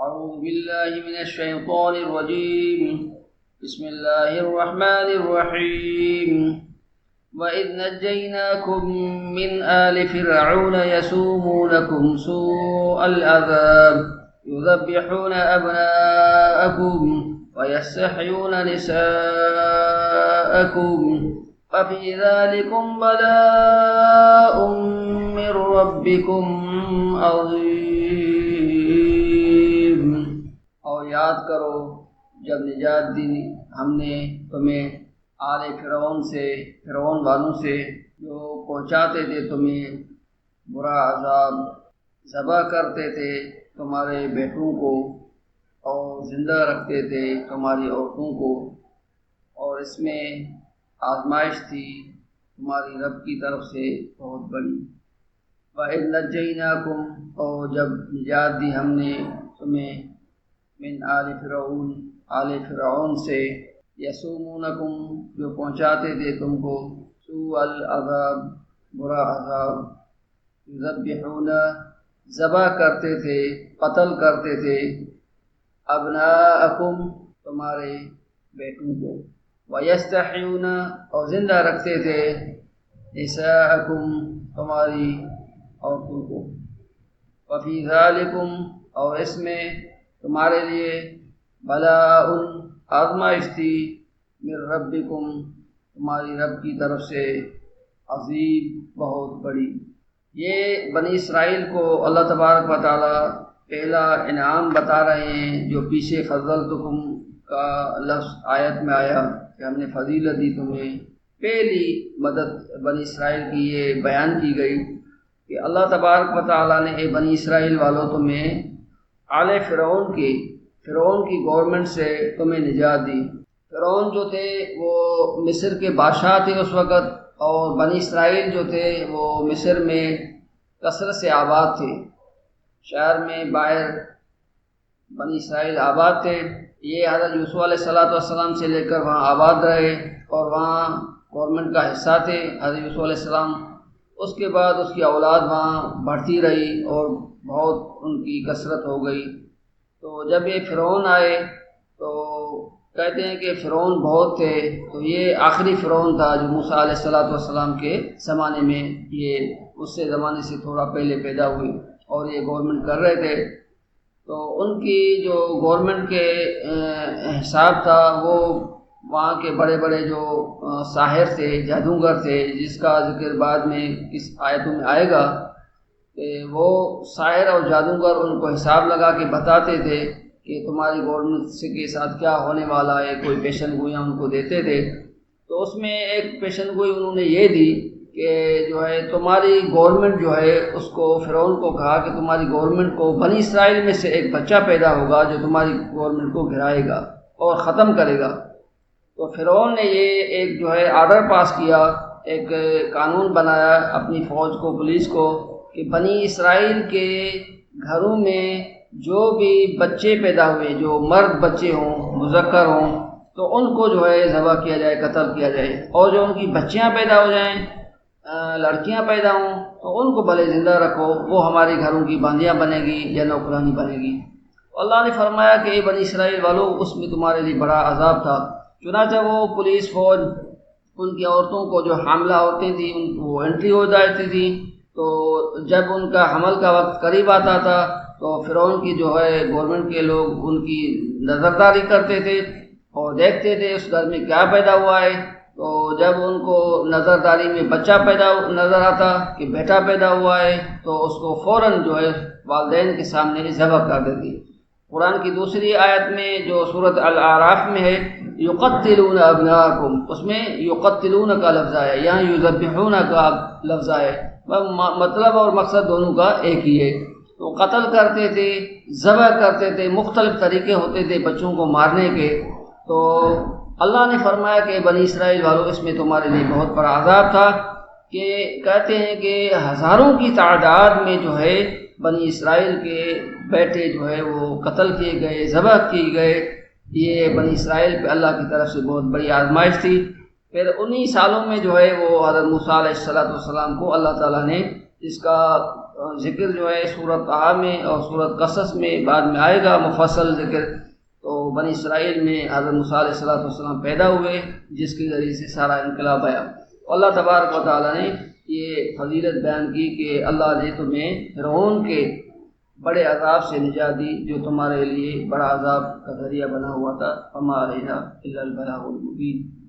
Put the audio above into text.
أعوذ بالله من الشيطان الرجيم. بسم الله الرحمن الرحيم. وإذ نجيناكم من آل فرعون يسومونكم سوء العذاب يذبحون أبناءكم ويستحيون نساءكم وفي ذلكم بلاء من ربكم عظيم. اور یاد کرو جب نجات دی ہم نے تمہیں آل فرعون والوں سے جو پہنچاتے تھے تمہیں برا عذاب، ذبح کرتے تھے تمہارے بیٹوں کو اور زندہ رکھتے تھے تمہاری عورتوں کو، اور اس میں آزمائش تھی تمہاری رب کی طرف سے بہت بڑی. وَإِذْ نَجَّيْنَاكُمْ، اور جب نجات دی ہم نے تمہیں من آل فرعون سے، یسومونکم جو پہنچاتے تھے تم کو سوء العذاب برا عذاب، یذبحون ذبح کرتے تھے قتل کرتے تھے ابناءکم تمہارے بیٹوں کو، ویستحیون اور زندہ رکھتے تھے نساءکم تمہاری عورتوں کو، وفی ذالکم اور اس میں تمہارے لیے بلاء آزمائش تھی من ربکم تمہاری رب کی طرف سے عظیم بہت بڑی. یہ بنی اسرائیل کو اللہ تبارک و تعالی پہلا انعام بتا رہے ہیں جو پیچھے فضلتکم کا لفظ آیت میں آیا کہ ہم نے فضیلت دی تمہیں. پہلی مدد بنی اسرائیل کی یہ بیان کی گئی کہ اللہ تبارک و تعالی نے اے بنی اسرائیل والوں تمہیں آل فرعون کی گورنمنٹ سے تمہیں نجات دی. فرعون جو تھے وہ مصر کے بادشاہ تھے اس وقت، اور بنی اسرائیل جو تھے وہ مصر میں کثرت سے آباد تھے، شہر میں باہر بنی اسرائیل آباد تھے. یہ حضرت یوسف علیہ السلام سے لے کر وہاں آباد رہے اور وہاں گورنمنٹ کا حصہ تھے حضرت یوسف علیہ السلام. اس کے بعد اس کی اولاد وہاں بڑھتی رہی اور بہت ان کی کثرت ہو گئی. تو جب یہ فرعون آئے تو کہتے ہیں کہ فرعون بہت تھے، تو یہ آخری فرعون تھا جو موسیٰ علیہ السلام کے زمانے میں، یہ اس سے زمانے سے تھوڑا پہلے پیدا ہوئے اور یہ گورنمنٹ کر رہے تھے. تو ان کی جو گورنمنٹ کے حساب تھا وہ وہاں کے بڑے بڑے جو ساحر تھے، جادوگر تھے، جس کا ذکر بعد میں اس آیتوں میں آئے گا، کہ وہ ساحر اور جادوگر ان کو حساب لگا کے بتاتے تھے کہ تمہاری گورنمنٹ کے ساتھ کیا ہونے والا ہے، کوئی پیشن گوئیاں ان کو دیتے تھے. تو اس میں ایک پیشن گوئی انہوں نے یہ دی کہ جو ہے تمہاری گورنمنٹ جو ہے اس کو فرعون کو کہا کہ تمہاری گورنمنٹ کو بنی اسرائیل میں سے ایک بچہ پیدا ہوگا جو تمہاری گورنمنٹ کو گرائے گا اور ختم کرے گا. تو فرعون نے یہ ایک جو ہے آرڈر پاس کیا، ایک قانون بنایا اپنی فوج کو، پولیس کو، کہ بنی اسرائیل کے گھروں میں جو بھی بچے پیدا ہوئے، جو مرد بچے ہوں، مذکر ہوں، تو ان کو جو ہے ذبح کیا جائے، قتل کیا جائے، اور جو ان کی بچیاں پیدا ہو جائیں، لڑکیاں پیدا ہوں، تو ان کو بھلے زندہ رکھو، وہ ہمارے گھروں کی باندیاں بنے گی یا نوکرانی بنے گی. اللہ نے فرمایا کہ اے بنی اسرائیل والو اس میں تمہارے لیے بڑا عذاب تھا. چنانچہ وہ پولیس فوج ان کی عورتوں کو، جو حاملہ عورتیں تھیں، ان کو انٹری ہو جاتی تھی. تو جب ان کا حمل کا وقت قریب آتا تھا تو فرعون کی جو ہے گورنمنٹ کے لوگ ان کی نظرداری کرتے تھے اور دیکھتے تھے اس گھر میں کیا پیدا ہوا ہے. تو جب ان کو نظرداری میں بچہ پیدا نظر آتا کہ بیٹا پیدا ہوا ہے تو اس کو فوراً جو ہے والدین کے سامنے ذبح کر دیتی. قرآن کی دوسری آیت میں جو سورۃ الاعراف میں ہے یقتلون ابناءکم، اس میں یقتلون کا لفظ ہے، یہاں یذبحون کا لفظ ہے، مطلب اور مقصد دونوں کا ایک ہی ہے. تو قتل کرتے تھے، ذبح کرتے تھے، مختلف طریقے ہوتے تھے بچوں کو مارنے کے. تو اللہ نے فرمایا کہ بنی اسرائیل والوں اس میں تمہارے لیے بہت بڑا عذاب تھا، کہ کہتے ہیں کہ ہزاروں کی تعداد میں جو ہے بنی اسرائیل کے بیٹے جو ہے وہ قتل کیے گئے، ذبح کیے گئے. یہ بنی اسرائیل پہ اللہ کی طرف سے بہت بڑی آزمائش تھی. پھر انہی سالوں میں جو ہے وہ حضرت موسیٰ علیہ السلام کو اللہ تعالیٰ نے اس کا ذکر جو ہے سورۃ طٰہٰ میں اور سورۃ قصص میں بعد میں آئے گا مفصل ذکر. تو بنی اسرائیل میں حضرت موسیٰ علیہ السلام پیدا ہوئے جس کے ذریعے سے سارا انقلاب آیا. اللہ تبارک و تعالیٰ نے یہ فضیلت بیان کی کہ اللہ نے تمہیں فرعون کے بڑے عذاب سے نجات دی جو تمہارے لیے بڑا عذاب کا ذریعہ بنا ہوا تھا. وما علینا الا البلاغ المبین.